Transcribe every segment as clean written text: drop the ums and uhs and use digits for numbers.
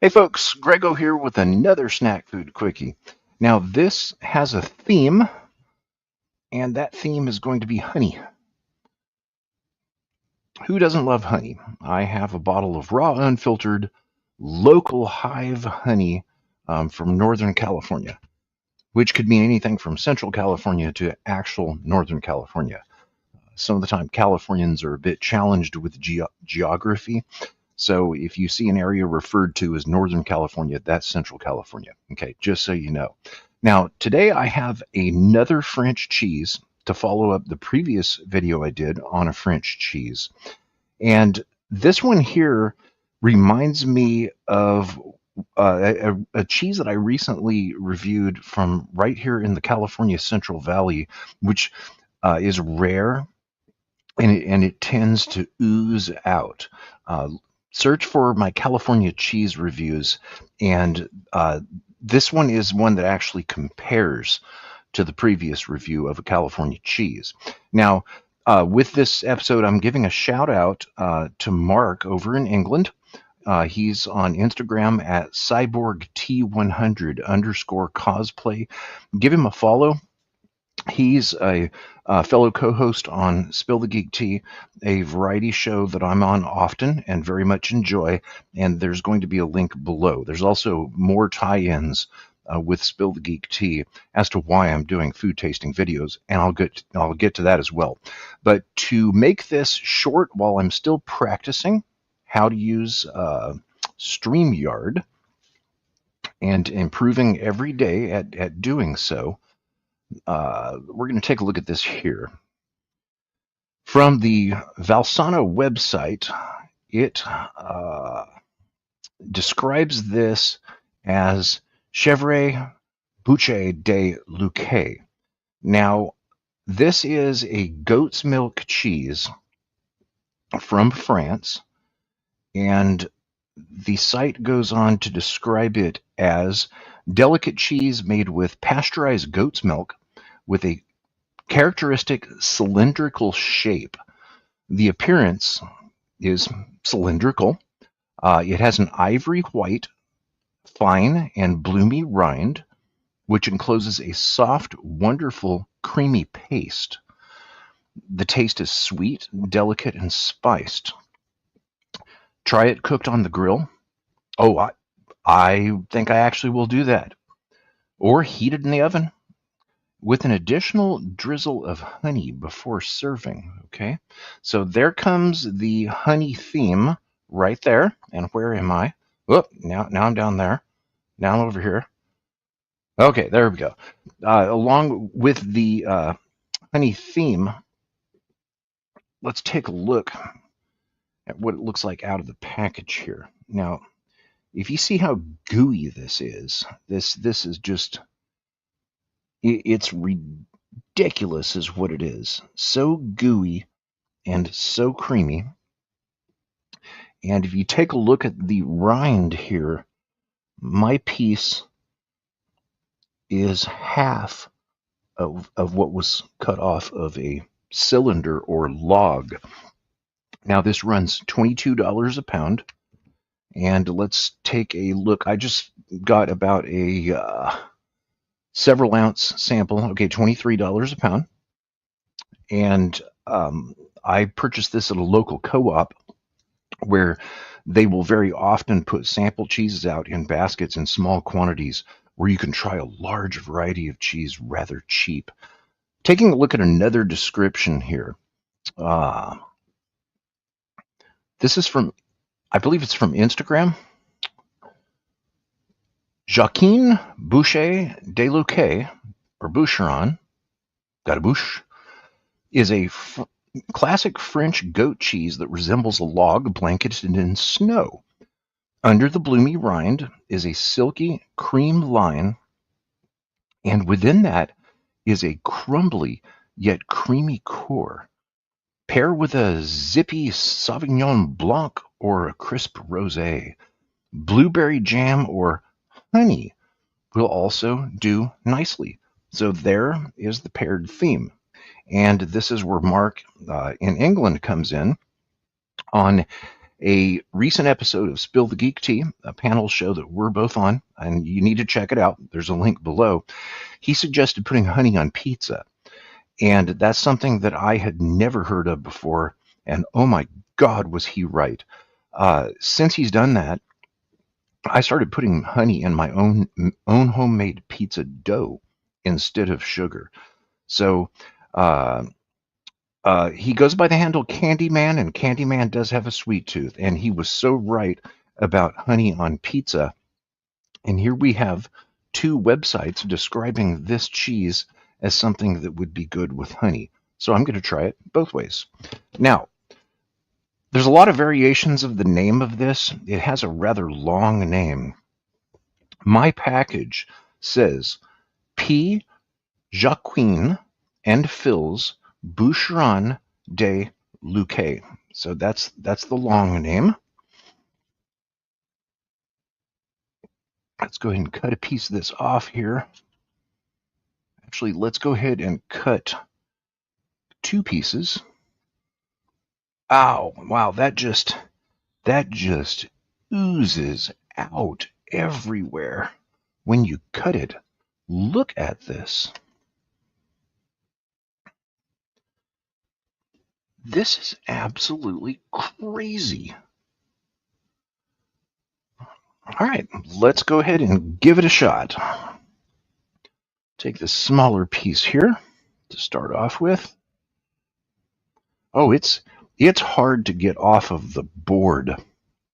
Hey folks, Grego here with another snack food quickie. Now this has a theme, and that theme is going to be honey. Who doesn't love honey? I have a bottle of raw, unfiltered, local hive honey from Northern California, which could mean anything from Central California to actual Northern California. Some of the time, Californians are a bit challenged with geography. So if you see an area referred to as Northern California, that's Central California. Okay, just so you know. Now, today I have another French cheese to follow up the previous video I did on a French cheese. And this one here reminds me of a cheese that I recently reviewed from right here in the California Central Valley, which is rare and it tends to ooze out. Search for my California cheese reviews, and this one is one that actually compares to the previous review of a California cheese. Now, with this episode, I'm giving a shout out to Mark over in England. He's on Instagram at cyborgt100 underscore cosplay. Give him a follow. He's a fellow co-host on Spill the Geek Tea, a variety show that I'm on often and very much enjoy, and there's going to be a link below. There's also more tie-ins with Spill the Geek Tea as to why I'm doing food tasting videos, and I'll get to that as well. But to make this short while I'm still practicing how to use StreamYard and improving every day at doing so, we're going to take a look at this here. From the Valsano website, it describes this as Chèvre Bucheron de Lucay. Now, this is a goat's milk cheese from France, and the site goes on to describe it as delicate cheese made with pasteurized goat's milk with a characteristic cylindrical shape. The appearance is cylindrical. It has an ivory white, fine, and bloomy rind, which encloses a soft, wonderful, creamy paste. The taste is sweet, delicate, and spiced. Try it cooked on the grill. Oh, I think I actually will do that. Or heated in the oven with an additional drizzle of honey before serving. Okay, so there comes the honey theme right there. And where am I? Oh, now I'm down there. Now I'm over here. Okay, there we go. Along with the honey theme, let's take a look at what it looks like out of the package here. Now, if you see how gooey this is just, it's ridiculous is what it is. So gooey and so creamy. And if you take a look at the rind here, my piece is half of what was cut off of a cylinder or log. Now this runs $22 a pound. And let's take a look. I just got about a several ounce sample. Okay, $23 a pound. And I purchased this at a local co-op where they will very often put sample cheeses out in baskets in small quantities where you can try a large variety of cheese rather cheap. Taking a look at another description here. This is from, I believe it's from Instagram. Jacquin Bucheron de Lucay, or Bucheron, got a bouche, is a classic French goat cheese that resembles a log blanketed in snow. Under the bloomy rind is a silky cream line, and within that is a crumbly yet creamy core. Pair with a zippy Sauvignon Blanc or a crisp rosé. Blueberry jam or honey will also do nicely. So there is the paired theme. And this is where Mark in England comes in on a recent episode of Spill the Geek Tea, a panel show that we're both on, and you need to check it out. There's a link below. He suggested putting honey on pizza, and that's something that I had never heard of before, and oh my God, was he right. Since he's done that, I started putting honey in my own homemade pizza dough instead of sugar. So he goes by the handle Candyman, and Candyman does have a sweet tooth, and he was so right about honey on pizza. And here we have two websites describing this cheese as something that would be good with honey. So I'm going to try it both ways. Now, there's a lot of variations of the name of this. It has a rather long name. My package says P. Jacquin and Phil's Bucheron de Lucay. So that's the long name. Let's go ahead and cut a piece of this off here. Actually, let's go ahead and cut two pieces. Ow, wow, that just oozes out everywhere when you cut it. Look at this. This is absolutely crazy. All right, let's go ahead and give it a shot. Take this smaller piece here to start off with. Oh, it's hard to get off of the board.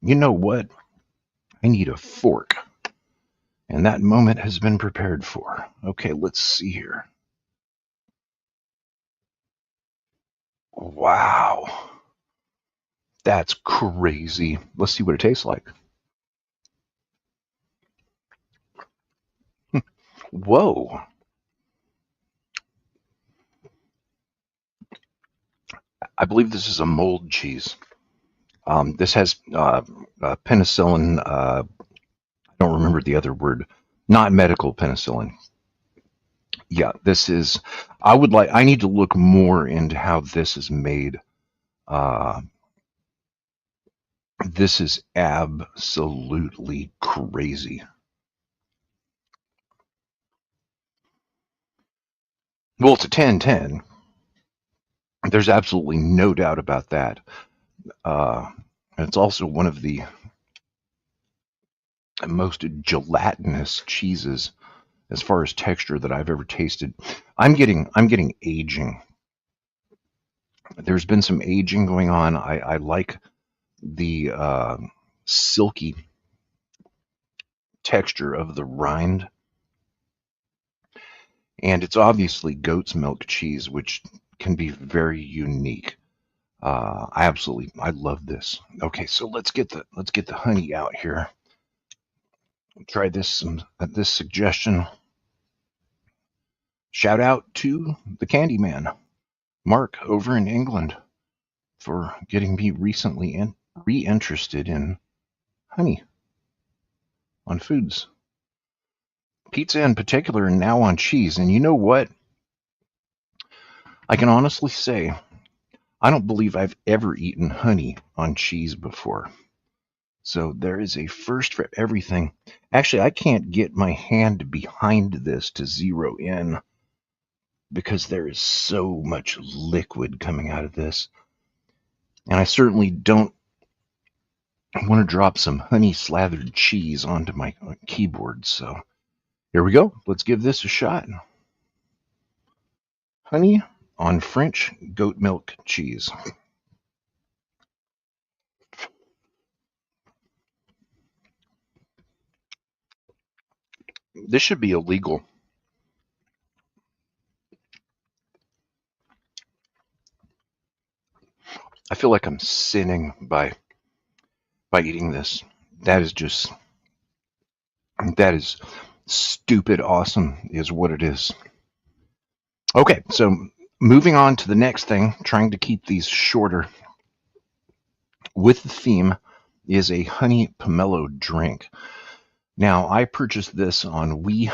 You know what? I need a fork. And that moment has been prepared for. Okay, let's see here. Wow. That's crazy. Let's see what it tastes like. Whoa. I believe this is a mold cheese. This has penicillin. I don't remember the other word. Not medical penicillin. Yeah, this is. I need to look more into how this is made. This is absolutely crazy. Well, it's a 10-10. There's absolutely no doubt about that. It's also one of the most gelatinous cheeses as far as texture that I've ever tasted. I'm getting aging. There's been some aging going on. I like the silky texture of the rind. And it's obviously goat's milk cheese, which can be very unique. I love this. Okay, so let's get the honey out here. Try this suggestion. Shout out to the Candyman, Mark, over in England, for getting me recently re-interested in honey on foods. Pizza in particular, and now on cheese. And you know what? I can honestly say, I don't believe I've ever eaten honey on cheese before. So there is a first for everything. Actually, I can't get my hand behind this to zero in because there is so much liquid coming out of this. And I certainly don't want to drop some honey slathered cheese onto my keyboard. So here we go. Let's give this a shot. Honey on French goat milk cheese. This should be illegal. I feel like I'm sinning by eating this. That is stupid awesome is what it is. Okay, so moving on to the next thing, trying to keep these shorter. With the theme is a honey pomelo drink. Now, I purchased this on Weee,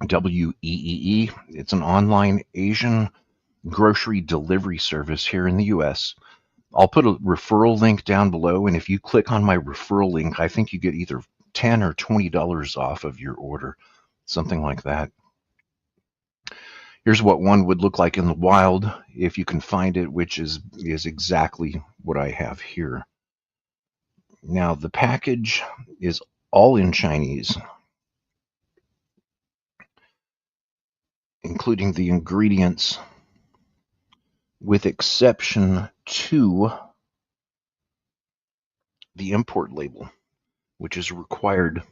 Weee. It's an online Asian grocery delivery service here in the U.S. I'll put a referral link down below, and if you click on my referral link, I think you get either $10 or $20 off of your order, something like that. Here's what one would look like in the wild if you can find it, which is exactly what I have here. Now, the package is all in Chinese, including the ingredients, with exception to the import label, which is required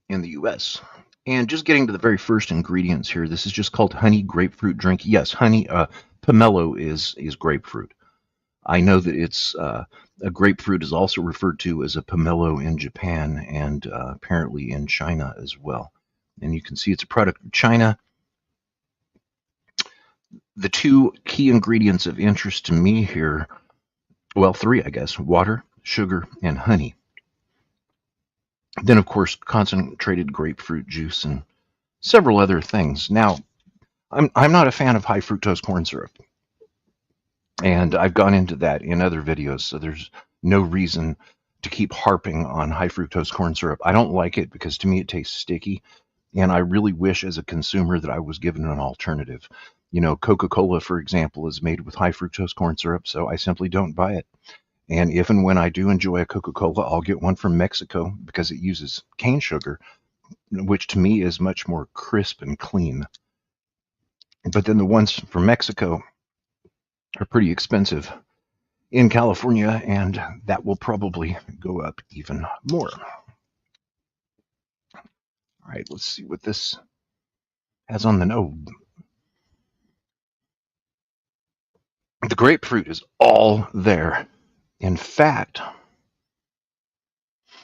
in the US. And just getting to the very first ingredients here, this is just called honey grapefruit drink. Yes, honey, pomelo is grapefruit. I know that it's a grapefruit is also referred to as a pomelo in Japan and apparently in China as well. And you can see it's a product of China. The two key ingredients of interest to me here, well, three, I guess: water, sugar, and honey. Then, of course, concentrated grapefruit juice and several other things. Now, I'm not a fan of high fructose corn syrup, and I've gone into that in other videos, so there's no reason to keep harping on high fructose corn syrup. I don't like it because to me it tastes sticky, and I really wish as a consumer that I was given an alternative. You know, Coca-Cola, for example, is made with high fructose corn syrup, so I simply don't buy it. And if and when I do enjoy a Coca-Cola, I'll get one from Mexico because it uses cane sugar, which to me is much more crisp and clean. But then the ones from Mexico are pretty expensive in California, and that will probably go up even more. All right, let's see what this has on the nose. The grapefruit is all there. In fact,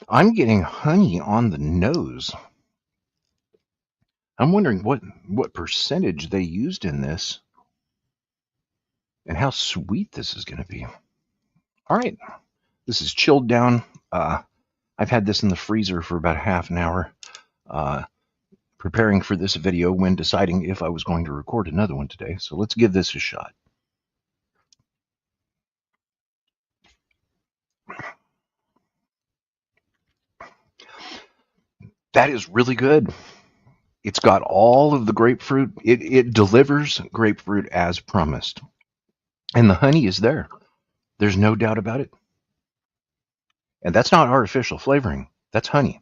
I'm getting honey on the nose. I'm wondering what percentage they used in this and how sweet this is going to be. All right, this is chilled down. I've had this in the freezer for about half an hour, preparing for this video when deciding if I was going to record another one today. So let's give this a shot. That is really good. It's got all of the grapefruit. It delivers grapefruit as promised. And the honey is there. There's no doubt about it. And that's not artificial flavoring. That's honey.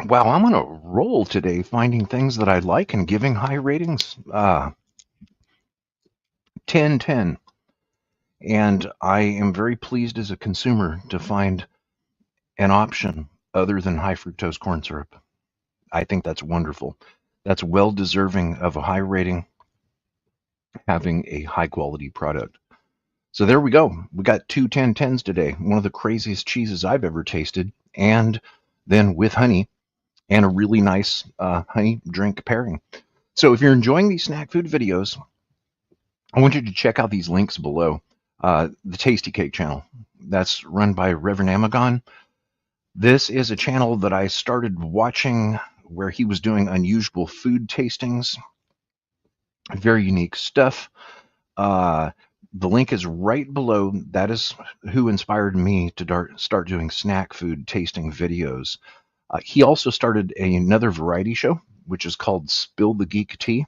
Wow, I'm on a roll today finding things that I like and giving high ratings. 10/10. And I am very pleased as a consumer to find an option other than high fructose corn syrup. I think that's wonderful. That's well deserving of a high rating, having a high quality product. So there we go. We got two 10/10s today. One of the craziest cheeses I've ever tasted, and then with honey and a really nice honey drink pairing. So if you're enjoying these snack food videos, I want you to check out these links below. The Tasty Cake channel, that's run by Reverend Amagon. This is a channel that I started watching where he was doing unusual food tastings, very unique stuff. The link is right below. That is who inspired me to start doing snack food tasting videos. He also started another variety show, which is called Spill the Geek Tea.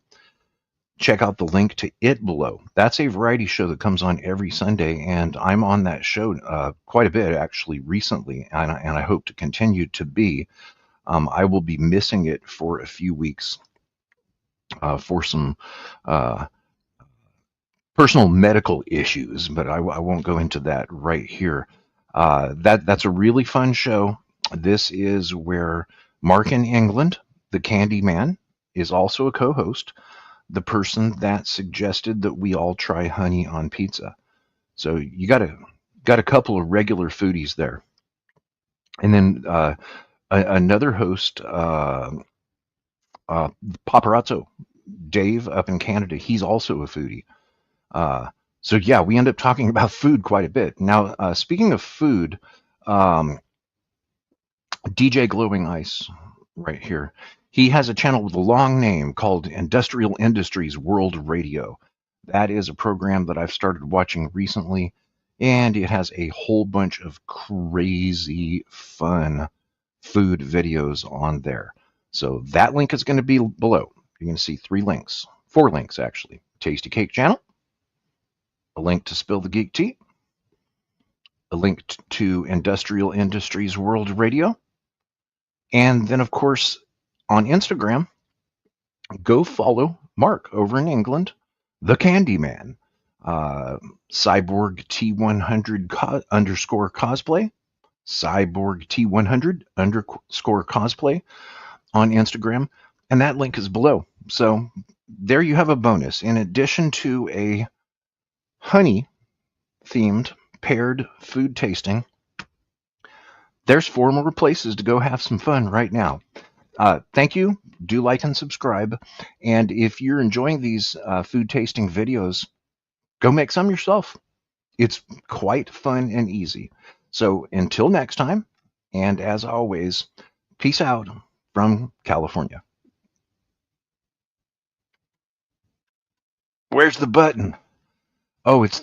Check out the link to it below. That's a variety show that comes on every Sunday, and I'm on that show quite a bit, actually, recently, and I hope to continue to be. I will be missing it for a few weeks for some personal medical issues, but I won't go into that right here. That's a really fun show. This is where Mark in England, the Candy Man, is also a co-host, the person that suggested that we all try honey on pizza. So you got a couple of regular foodies there. And then another host, Paparazzo, Dave up in Canada, he's also a foodie. So yeah, we end up talking about food quite a bit. Now, speaking of food, DJ Glowing Ice, right here. He has a channel with a long name called Industrial Industries World Radio. That is a program that I've started watching recently, and it has a whole bunch of crazy fun food videos on there. So that link is going to be below. You're going to see 3 links, 4 links actually. Tasty Cake channel, a link to Spill the Geek Tea, a link to Industrial Industries World Radio, and then, of course, on Instagram, go follow Mark over in England, the Candyman, Cyborg T100 underscore cosplay, Cyborg T100 underscore cosplay on Instagram, and that link is below. So there you have a bonus. In addition to a honey themed paired food tasting, there's 4 more places to go have some fun right now. Thank you. Do like and subscribe. And if you're enjoying these food tasting videos, go make some yourself. It's quite fun and easy. So until next time, and as always, peace out from California. Where's the button? Oh, it's